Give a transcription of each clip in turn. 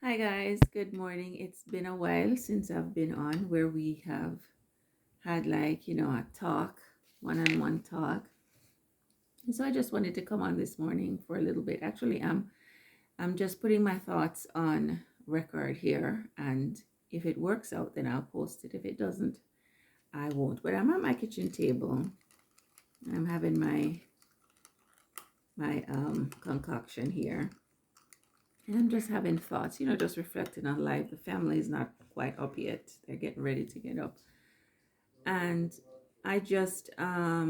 Hi guys, good morning. It's been a while since I've been on where we have had a talk, one-on-one talk. And so I just wanted to come on this morning for a little bit. Actually, I'm just putting my thoughts on record here, and if it works out then I'll post it. If it doesn't, I won't. But I'm at my kitchen table. I'm having my concoction here. And I'm just having thoughts, just reflecting on life. The family is not quite up yet. They're getting ready to get up. And I just thought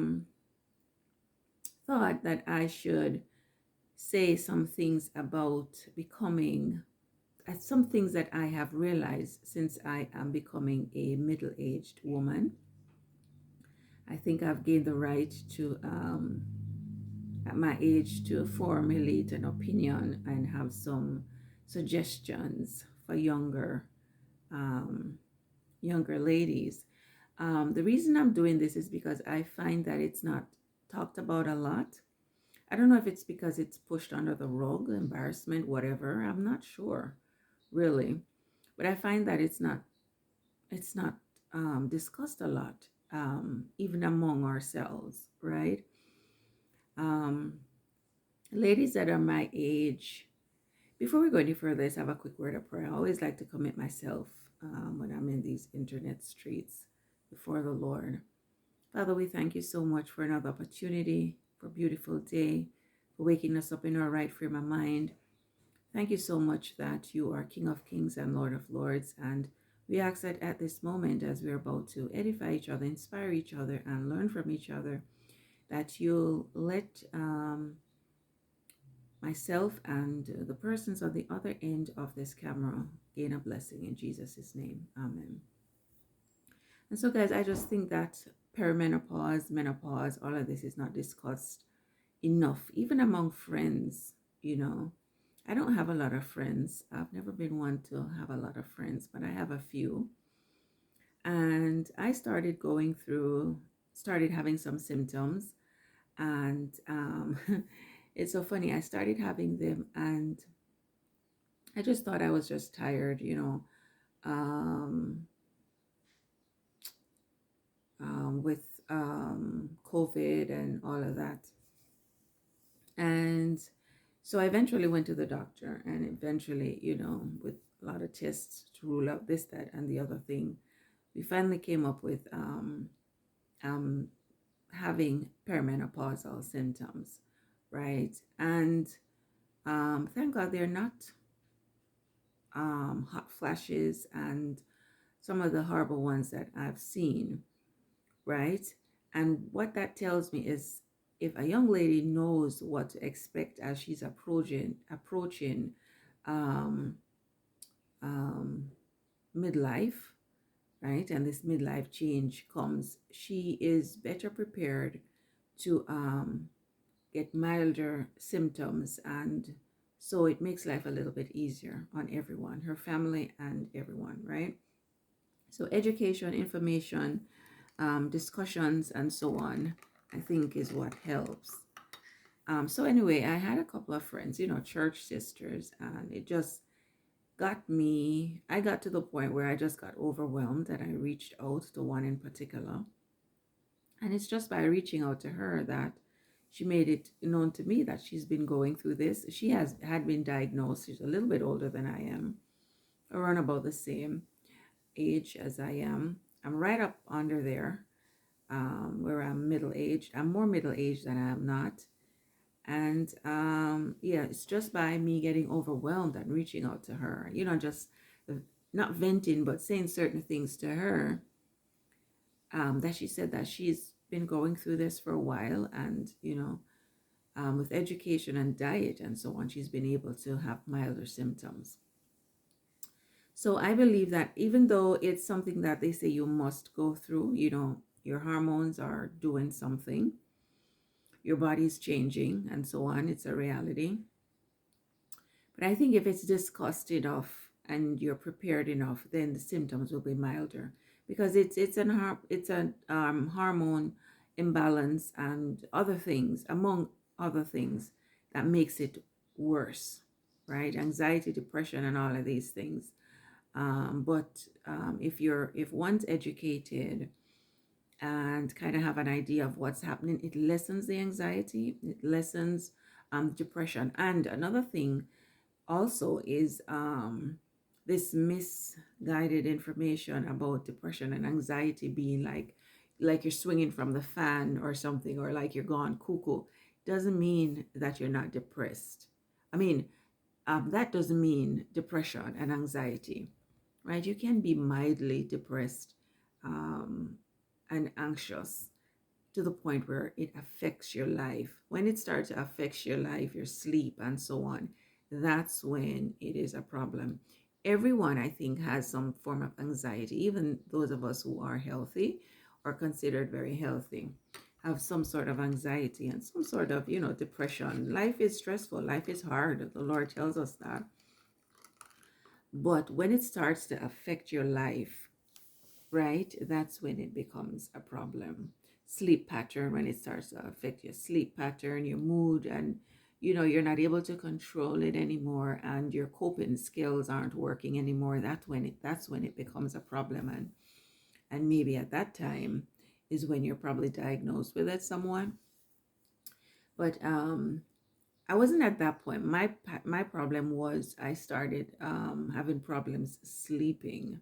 that I should say some things about becoming, some things that I have realized since I am becoming a middle aged woman. I think I've gained the right to, at my age, to formulate an opinion and have some suggestions for um, younger ladies. The reason I'm doing this is because I find that it's not talked about a lot. I don't know if it's because it's pushed under the rug, embarrassment, whatever. I'm not sure, really. But I find that it's not discussed a lot, even among ourselves, right? Um, Ladies that are my age, before we go any further, let's have a quick word of prayer. I always like to commit myself when I'm in these internet streets before the Lord. Father, we thank you so much for another opportunity, for a beautiful day, for waking us up in our right frame of mind. Thank you so much that you are King of Kings and Lord of Lords. And we ask that at this moment, as we're about to edify each other, inspire each other, and learn from each other, that you'll let myself and the persons on the other end of this camera gain a blessing in Jesus' name. Amen. And so, guys, I just think that perimenopause, menopause, all of this is not discussed enough, even among friends. I don't have a lot of friends. I've never been one to have a lot of friends, but I have a few. And I started having some symptoms. And it's so funny. I started having them, and I just thought I was just tired, um, with COVID and all of that. And so I eventually went to the doctor, and eventually, with a lot of tests to rule out this, that, and the other thing, we finally came up with um, having perimenopausal symptoms, right? And thank God they're not hot flashes and some of the horrible ones that I've seen, right? And what that tells me is if a young lady knows what to expect as she's approaching um, um, midlife, right? And this midlife change comes, she is better prepared to get milder symptoms, and so it makes life a little bit easier on everyone, her family and everyone, right? So education, information, discussions, and so on, I think is what helps. So anyway, I had a couple of friends, church sisters, and it just I got to the point where I just got overwhelmed, and I reached out to one in particular. And it's just by reaching out to her that she made it known to me that she's been going through this. She had been diagnosed. She's a little bit older than I am, around about the same age as I am. I'm right up under there, where I'm middle aged. I'm more middle aged than I am not. And yeah, it's just by me getting overwhelmed and reaching out to her, just not venting, but saying certain things to her, that she said that she's been going through this for a while. And, with education and diet and so on, she's been able to have milder symptoms. So I believe that even though it's something that they say you must go through, your hormones are doing something, your body's changing and so on, it's a reality. But I think if it's discussed enough and you're prepared enough, then the symptoms will be milder, because it's an hormone imbalance and other things, among other things, that makes it worse, right? Anxiety, depression, and all of these things. But if one's educated and kind of have an idea of what's happening, it lessens the anxiety, it lessens depression. And another thing also is this misguided information about depression and anxiety being like you're swinging from the fan or something, or like you're gone cuckoo. Doesn't mean that you're not depressed. I mean, that doesn't mean depression and anxiety, right? You can be mildly depressed um, and anxious to the point where it affects your life. When it starts to affect your life, your sleep, and so on, that's when it is a problem. Everyone, I think, has some form of anxiety. Even those of us who are healthy or considered very healthy have some sort of anxiety and some sort of, depression. Life is stressful. Life is hard. The Lord tells us that. But when it starts to affect your life, right, that's when it becomes a problem. Sleep pattern, when it starts to affect your sleep pattern, your mood, and you're not able to control it anymore, and your coping skills aren't working anymore. That's when it becomes a problem. And maybe at that time is when you're probably diagnosed with it, someone. But I wasn't at that point. My problem was I started having problems sleeping.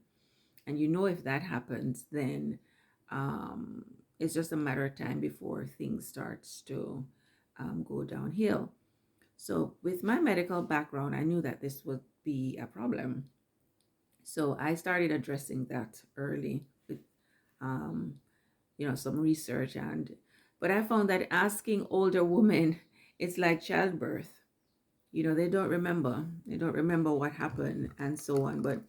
And if that happens, then um, it's just a matter of time before things starts to go downhill. So with my medical background, I knew that this would be a problem. So I started addressing that early with um, some research. But I found that asking older women, it's like childbirth. They don't remember what happened and so on. But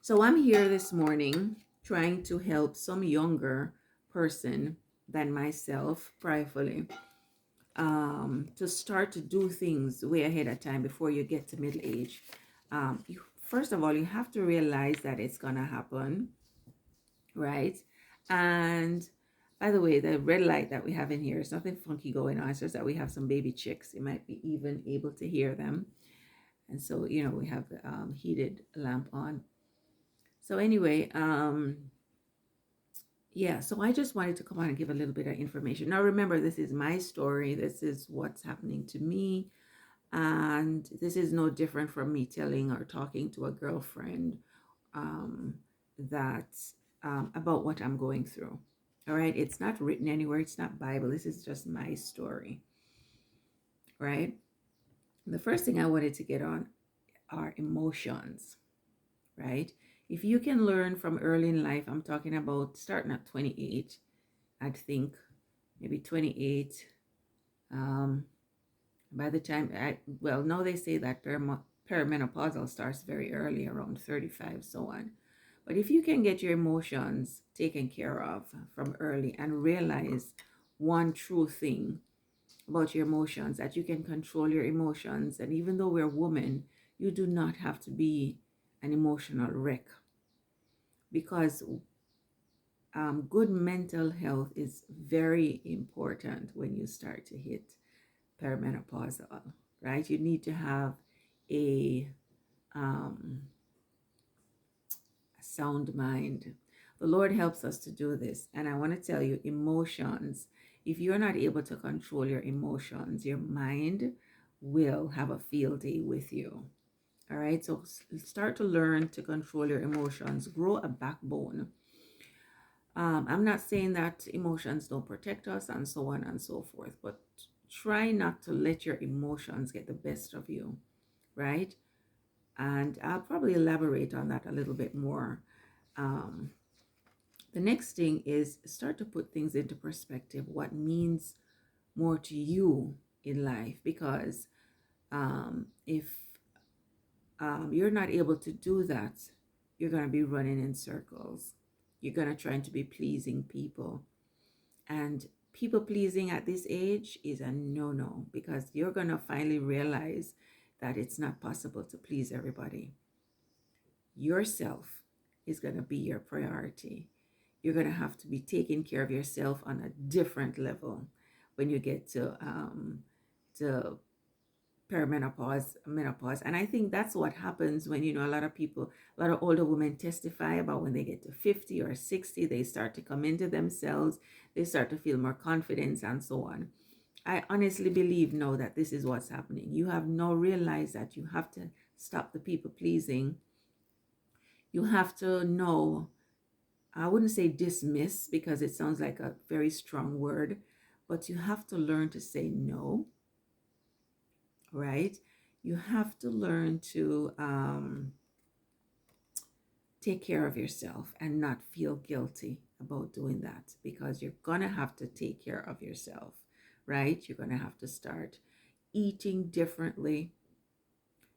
so I'm here this morning trying to help some younger person than myself, prayerfully, to start to do things way ahead of time before you get to middle age. First of all, you have to realize that it's gonna happen, right? And by the way, the red light that we have in here is nothing funky going on. It's just that we have some baby chicks. You might be even able to hear them. And so, we have the heated lamp on. So anyway, yeah, so I just wanted to come on and give a little bit of information. Now, remember, this is my story. This is what's happening to me. And this is no different from me telling or talking to a girlfriend um, that about what I'm going through. All right. It's not written anywhere. It's not Bible. This is just my story. Right. The first thing I wanted to get on are emotions. Right. If you can learn from early in life, I'm talking about starting at 28, I'd think maybe 28. Um, by the time now they say that perimenopausal starts very early, around 35, so on. But if you can get your emotions taken care of from early and realize one true thing about your emotions, that you can control your emotions, and even though we're women, you do not have to be an emotional wreck, because good mental health is very important when you start to hit perimenopausal, right? You need to have a, um, a sound mind. The Lord helps us to do this. And I want to tell you, emotions, if you're not able to control your emotions, your mind will have a field day with you. All right. So start to learn to control your emotions, grow a backbone. I'm not saying that emotions don't protect us and so on and so forth, but try not to let your emotions get the best of you, right? And I'll probably elaborate on that a little bit more. Um, the next thing is start to put things into perspective, what means more to you in life, because if you're not able to do that, you're going to be running in circles. You're going to try to be pleasing people. And people pleasing at this age is a no-no, because you're going to finally realize that it's not possible to please everybody. Yourself is going to be your priority. You're going to have to be taking care of yourself on a different level when you get to perimenopause, menopause. And I think that's what happens when, a lot of people, a lot of older women testify about when they get to 50 or 60, they start to come into themselves, they start to feel more confidence and so on. I honestly believe now that this is what's happening. You have now realized that you have to stop the people pleasing. You have to know, I wouldn't say dismiss because it sounds like a very strong word, but you have to learn to say no, right? You have to learn to take care of yourself and not feel guilty about doing that, because you're going to have to take care of yourself, right? You're going to have to start eating differently.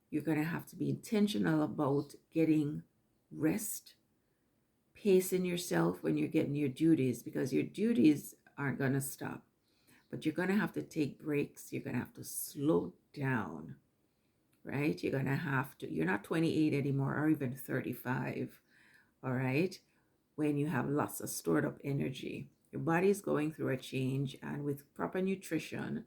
You're going to have to be intentional about getting rest, pacing yourself when you're getting your duties, because your duties aren't going to stop, but you're going to have to take breaks. You're going to have to slow down, right? You're going to have to, you're not 28 anymore or even 35, all right? When you have lots of stored up energy, your body is going through a change, and with proper nutrition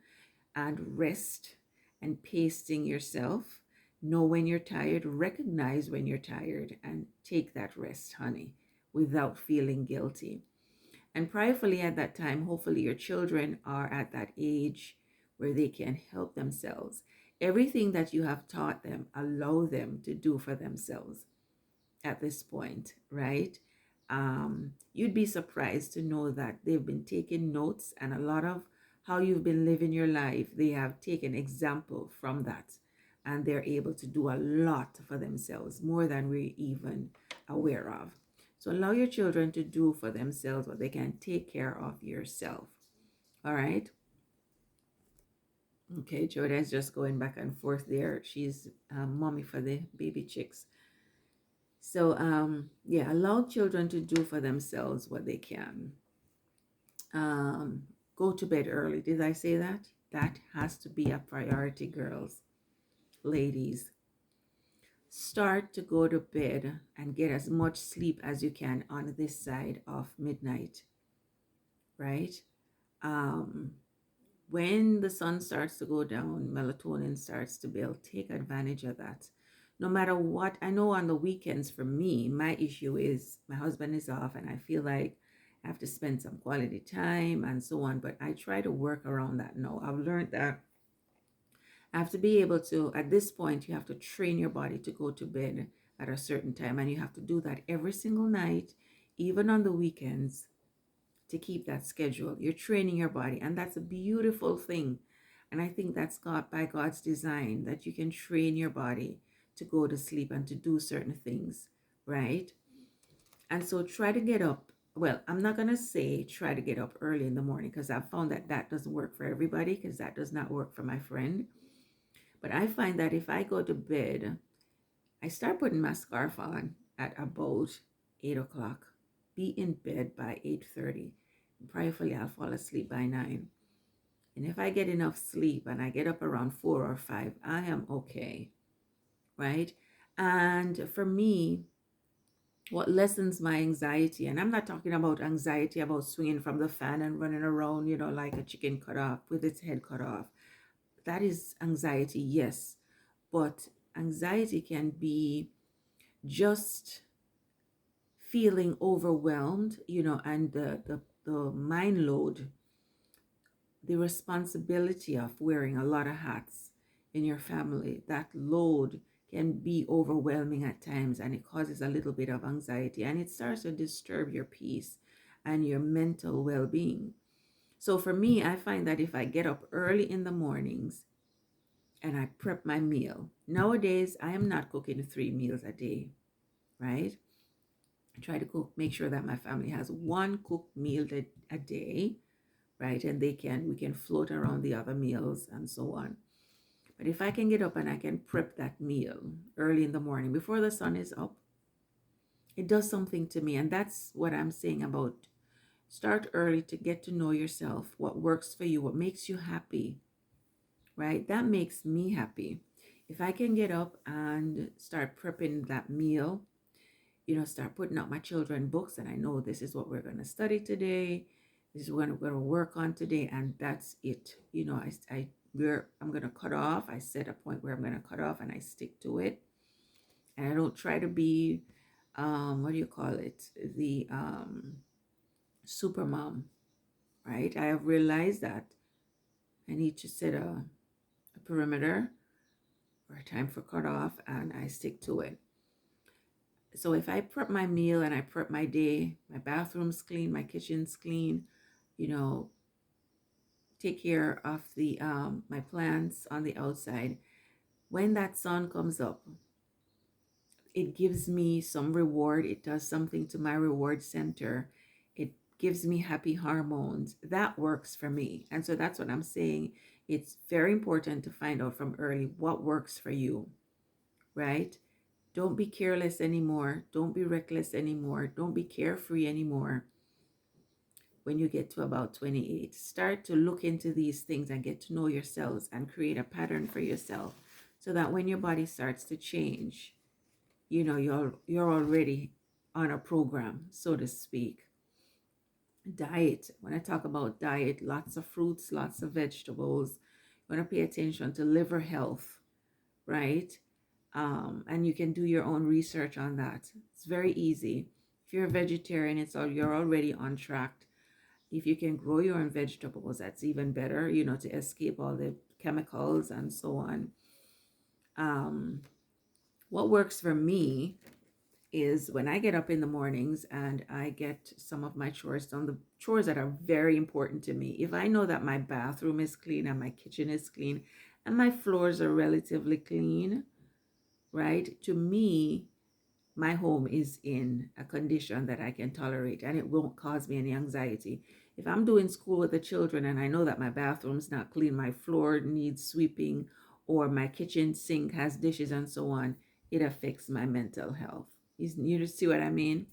and rest and pacing yourself, know when you're tired, recognize when you're tired, and take that rest, honey, without feeling guilty. And prayerfully at that time, hopefully your children are at that age where they can help themselves. Everything that you have taught them, allow them to do for themselves at this point, right? You'd be surprised to know that they've been taking notes, and a lot of how you've been living your life, they have taken example from that, and they're able to do a lot for themselves, more than we're even aware of. So allow your children to do for themselves what they can. Take care of yourself. All right. Okay, Jordan's just going back and forth there. She's mommy for the baby chicks. So yeah, allow children to do for themselves what they can. Um, Go to bed early. Did I say that? That has to be a priority, girls, ladies. Start to go to bed and get as much sleep as you can on this side of midnight, right? Um, when the sun starts to go down, melatonin starts to build. Take advantage of that. No matter what, I know on the weekends for me, my issue is my husband is off and I feel like I have to spend some quality time and so on. But I try to work around that now. I've learned that I have to be able to, at this point, you have to train your body to go to bed at a certain time. And you have to do that every single night, even on the weekends, to keep that schedule. You're training your body, and that's a beautiful thing. And I think that's God, by God's design, that you can train your body to go to sleep and to do certain things, right? And so try to get up. Well, I'm not going to say try to get up early in the morning, because I've found that that doesn't work for everybody, because that does not work for my friend. But I find that if I go to bed, I start putting my scarf on at about 8 o'clock. Be in bed by 8:30. Prayerfully, I'll fall asleep by 9. And if I get enough sleep and I get up around 4 or 5, I am okay, right? And for me, what lessens my anxiety, and I'm not talking about anxiety about swinging from the fan and running around, like a chicken cut off with its head cut off. That is anxiety, yes. But anxiety can be just feeling overwhelmed, and the mind load, the responsibility of wearing a lot of hats in your family. That load can be overwhelming at times, and it causes a little bit of anxiety, and it starts to disturb your peace and your mental well-being. So for me, I find that if I get up early in the mornings and I prep my meal, nowadays I am not cooking 3 meals a day, right? I try to cook, make sure that my family has one cooked meal a day, right? And we can float around the other meals and so on. But if I can get up and I can prep that meal early in the morning before the sun is up, it does something to me. And that's what I'm saying about start early to get to know yourself, what works for you, what makes you happy, right? That makes me happy. If I can get up and start prepping that meal, start putting out my children books, and I know this is what we're going to study today. This is what we're going to work on today, and that's it. I where I'm going to cut off. I set a point where I'm going to cut off and I stick to it. And I don't try to be, what do you call it? The super mom, right? I have realized that I need to set a perimeter or a time for cutoff, and I stick to it. So if I prep my meal and I prep my day, my bathroom's clean, my kitchen's clean, you know, take care of the my plants on the outside. When that sun comes up, it gives me some reward. It does something to my reward center. It gives me happy hormones. That works for me. And so that's what I'm saying. It's very important to find out from early what works for you, right? Don't be careless anymore. Don't be reckless anymore. Don't be carefree anymore when you get to about 28. Start to look into these things and get to know yourselves and create a pattern for yourself so that when your body starts to change, you know, you're already on a program, so to speak. Diet. When I talk about diet, lots of fruits, lots of vegetables. You want to pay attention to liver health, right? And you can do your own research on that. It's very easy. If you're a vegetarian, you're already on track. If you can grow your own vegetables, that's even better, you know, to escape all the chemicals and so on. What works for me is when I get up in the mornings and I get some of my chores done, the chores that are very important to me. If I know that my bathroom is clean and my kitchen is clean and my floors are relatively clean, right? To me, my home is in a condition that I can tolerate and it won't cause me any anxiety. If I'm doing school with the children and I know that my bathroom's not clean, my floor needs sweeping, or my kitchen sink has dishes and so on, it affects my mental health. You see what I mean?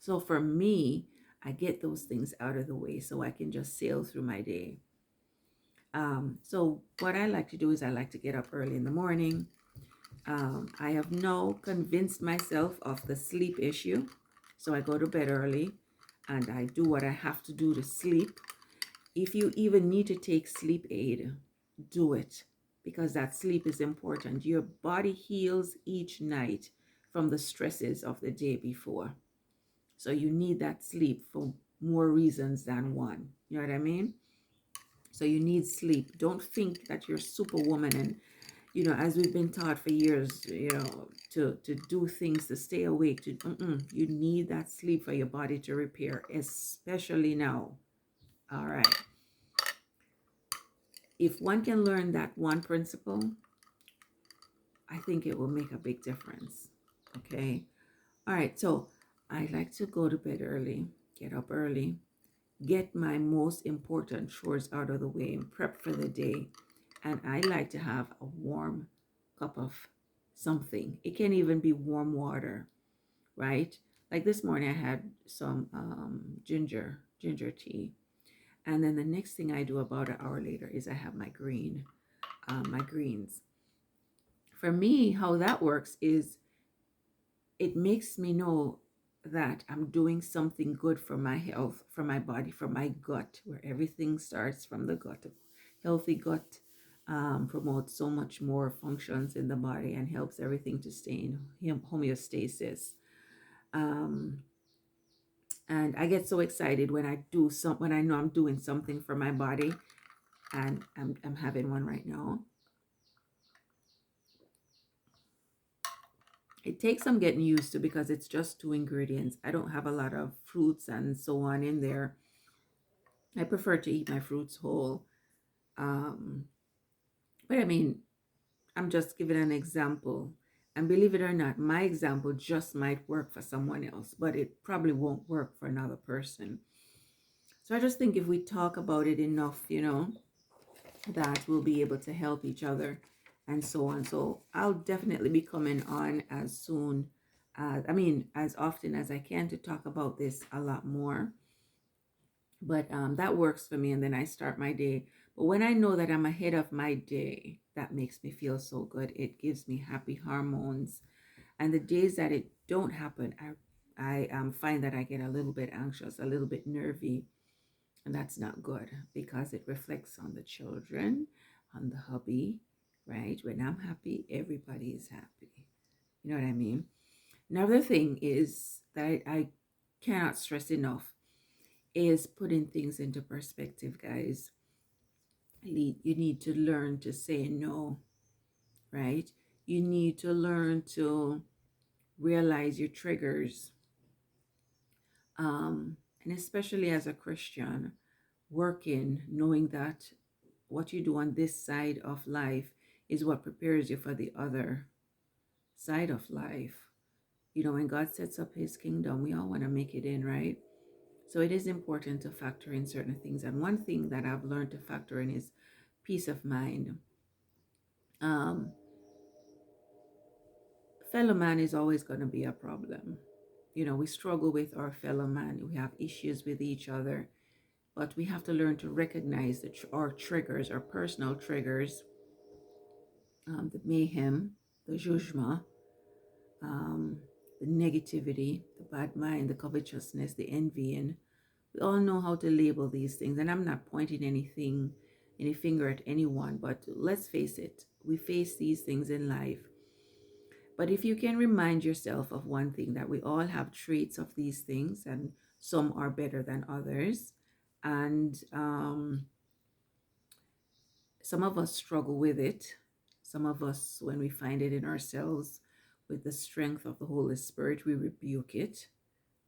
So for me, I get those things out of the way so I can just sail through my day. So what I like to do is I like to get up early in the morning. I have now convinced myself of the sleep issue. So I go to bed early and I do what I have to do to sleep. If you even need to take sleep aid, do it because that sleep is important. Your body heals each night from the stresses of the day before. So you need that sleep for more reasons than one. You know what I mean? So you need sleep. Don't think that you're superwoman and as we've been taught for years, to do things, to stay awake, you need that sleep for your body to repair, especially now. All right. If one can learn that one principle, I think it will make a big difference. Okay. All right. So I like to go to bed early, get up early, get my most important chores out of the way and prep for the day. And I like to have a warm cup of something. It can even be warm water, right? Like this morning, I had some ginger tea. And then the next thing I do about an hour later is I have my greens. For me, how that works is it makes me know that I'm doing something good for my health, for my body, for my gut, where everything starts from the gut. Healthy gut promotes so much more functions in the body and helps everything to stay in homeostasis. Um, and I get so excited when when I know I'm doing something for my body, and I'm having one right now. It takes some getting used to because it's just two ingredients. I don't have a lot of fruits and so on in there. I prefer to eat my fruits whole. Um, but I mean, I'm just giving an example. And believe it or not, my example just might work for someone else, but it probably won't work for another person. So I just think if we talk about it enough, that we'll be able to help each other and so on. So I'll definitely be coming on as often as I can to talk about this a lot more. But that works for me. And then I start my day. But when I know that I'm ahead of my day, that makes me feel so good. It gives me happy hormones. And the days that it don't happen, I find that I get a little bit anxious, a little bit nervy. And that's not good because it reflects on the children, on the hubby, right? When I'm happy, everybody is happy. You know what I mean? Another thing is that I cannot stress enough is putting things into perspective, guys. You need to learn to say no, right? You need to learn to realize your triggers. And especially as a Christian, working, knowing that what you do on this side of life is what prepares you for the other side of life. You know, when God sets up his kingdom, we all want to make it in, right? So it is important to factor in certain things. And one thing that I've learned to factor in is peace of mind. Um, Fellow man is always going to be a problem. You know, we struggle with our fellow man, we have issues with each other, but we have to learn to recognize our triggers, our personal triggers, the mayhem, the judgment, um, the negativity, the bad mind, the covetousness, the envying. We all know how to label these things, and I'm not pointing any finger at anyone, but let's face it, we face these things in life. But if you can remind yourself of one thing, that we all have traits of these things, and some are better than others, and some of us struggle with it. Some of us, when we find it in ourselves, with the strength of the Holy Spirit, we rebuke it,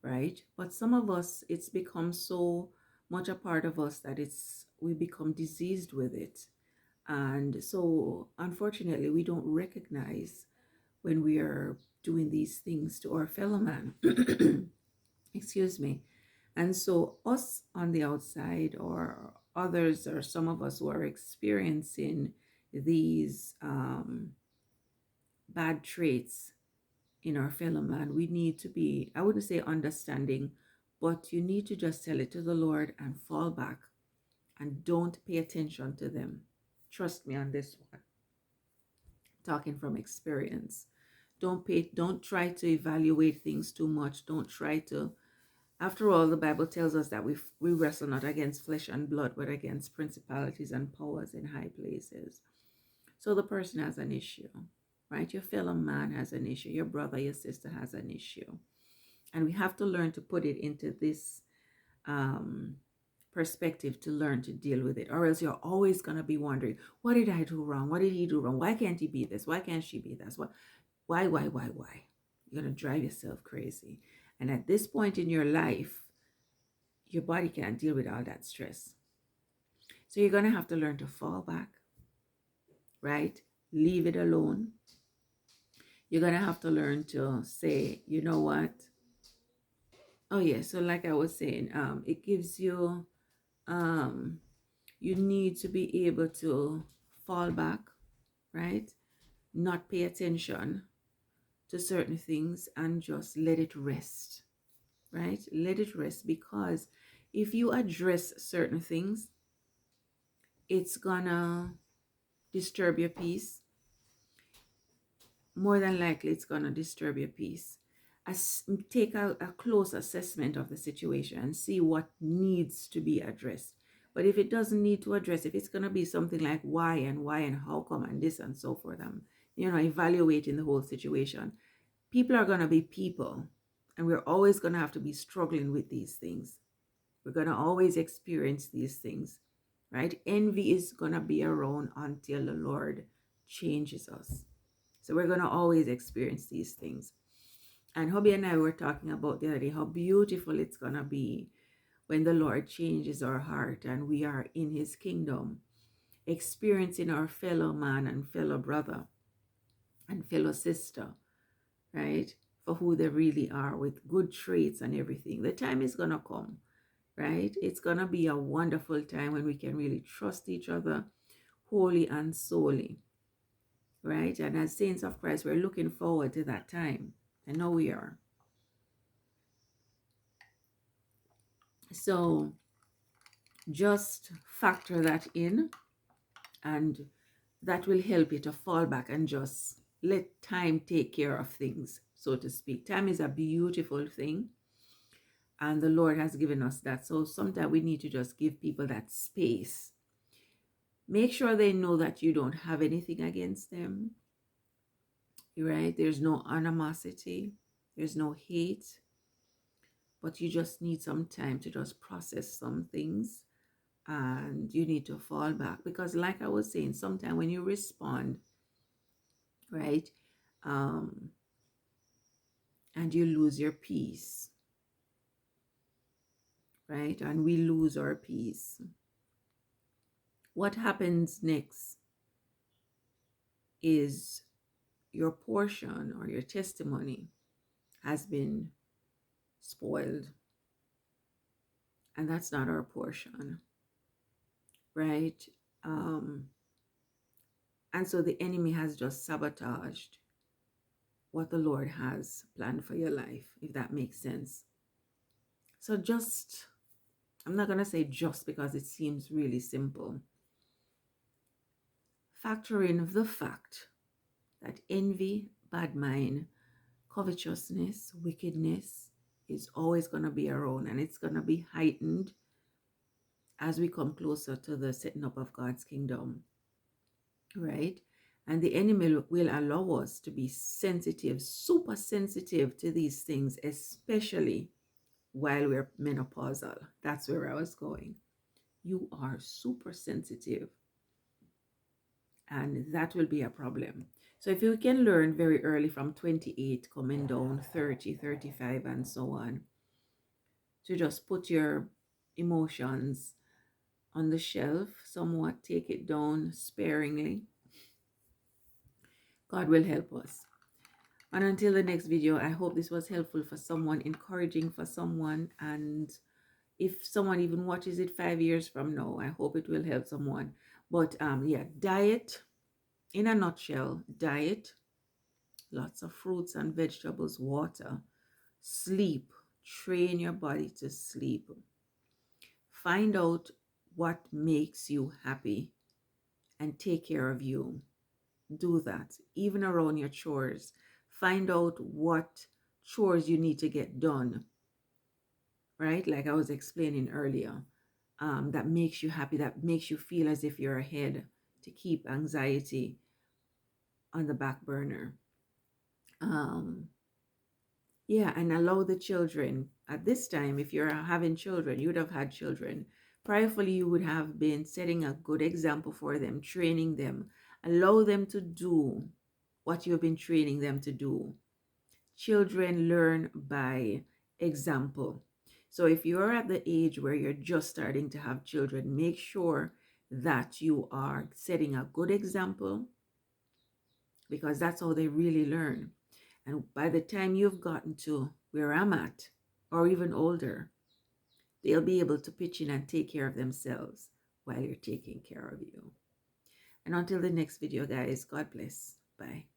right? But some of us, it's become so much a part of us that we become diseased with it. And so, unfortunately, we don't recognize when we are doing these things to our fellow man. Excuse me. And so, us on the outside, or others, or some of us who are experiencing these bad traits in our fellow man, we need to be, I wouldn't say understanding, but you need to just tell it to the Lord and fall back and don't pay attention to them. Trust me on this one. Talking from experience. Don't try to evaluate things too much. Don't try to. After all, the Bible tells us that we wrestle not against flesh and blood, but against principalities and powers in high places. So the person has an issue, right? Your fellow man has an issue. Your brother, your sister has an issue. And we have to learn to put it into this um, perspective to learn to deal with it. Or else you're always going to be wondering, what did I do wrong? What did he do wrong? Why can't he be this? Why can't she be this? Why? You're going to drive yourself crazy. And at this point in your life, your body can't deal with all that stress. So you're going to have to learn to fall back, right? Leave it alone. You're going to have to learn to say, you know what? Oh, yeah. So like I was saying, it gives you, you need to be able to fall back, right? Not pay attention to certain things and just let it rest, right? Let it rest, because if you address certain things, it's gonna disturb your peace. More than likely, it's gonna disturb your peace. Take a close assessment of the situation and see what needs to be addressed. But if it doesn't need to address, if it's gonna be something like why and how come and this and so forth, evaluating the whole situation. People are gonna be people, and we're always gonna have to be struggling with these things. We're going to always experience these things, right? Envy is going to be around until the Lord changes us. So we're going to always experience these things. And hubby and I were talking about the other day how beautiful it's going to be when the Lord changes our heart and we are in his kingdom, experiencing our fellow man and fellow brother and fellow sister, right? For who they really are, with good traits and everything. The time is going to come, right? It's going to be a wonderful time when we can really trust each other wholly and solely, right? And as saints of Christ, we're looking forward to that time. I know we are. So just factor that in, and that will help you to fall back and just let time take care of things, so to speak. Time is a beautiful thing, and the Lord has given us that. So sometimes we need to just give people that space. Make sure they know that you don't have anything against them, right? There's no animosity, there's no hate, but you just need some time to just process some things, and you need to fall back because, like I was saying, sometimes when you respond, right, um, and you lose your peace, right, and we lose our peace, what happens next is your portion or your testimony has been spoiled, and that's not our portion, right? Um, and so the enemy has just sabotaged what the Lord has planned for your life, if that makes sense. So just, I'm not going to say just because it seems really simple. Factor in the fact that envy, bad mind, covetousness, wickedness is always going to be around, and it's going to be heightened as we come closer to the setting up of God's kingdom, right? And the enemy will allow us to be sensitive, super sensitive to these things, especially while we're menopausal. That's where I was going. You are super sensitive, and that will be a problem. So if you can learn very early from 28 coming down 30, 35, and so on, to just put your emotions on the shelf somewhat, take it down sparingly, God will help us. And until the next video, I hope this was helpful for someone, encouraging for someone. And if someone even watches it 5 years from now, I hope it will help someone. But yeah, diet, in a nutshell, diet, lots of fruits and vegetables, water, sleep, train your body to sleep. Find out what makes you happy and take care of you. Do that, even around your chores. Find out what chores you need to get done, right? Like I was explaining earlier, that makes you happy, that makes you feel as if you're ahead, to keep anxiety on the back burner. Yeah, and allow the children at this time, if you're having children, you would have had children. Prayerfully, you would have been setting a good example for them, training them. Allow them to do what you've been training them to do. Children learn by example. So if you're at the age where you're just starting to have children, make sure that you are setting a good example, because that's how they really learn. And by the time you've gotten to where I'm at, or even older, they'll be able to pitch in and take care of themselves while you're taking care of you. And until the next video, guys, God bless. Bye.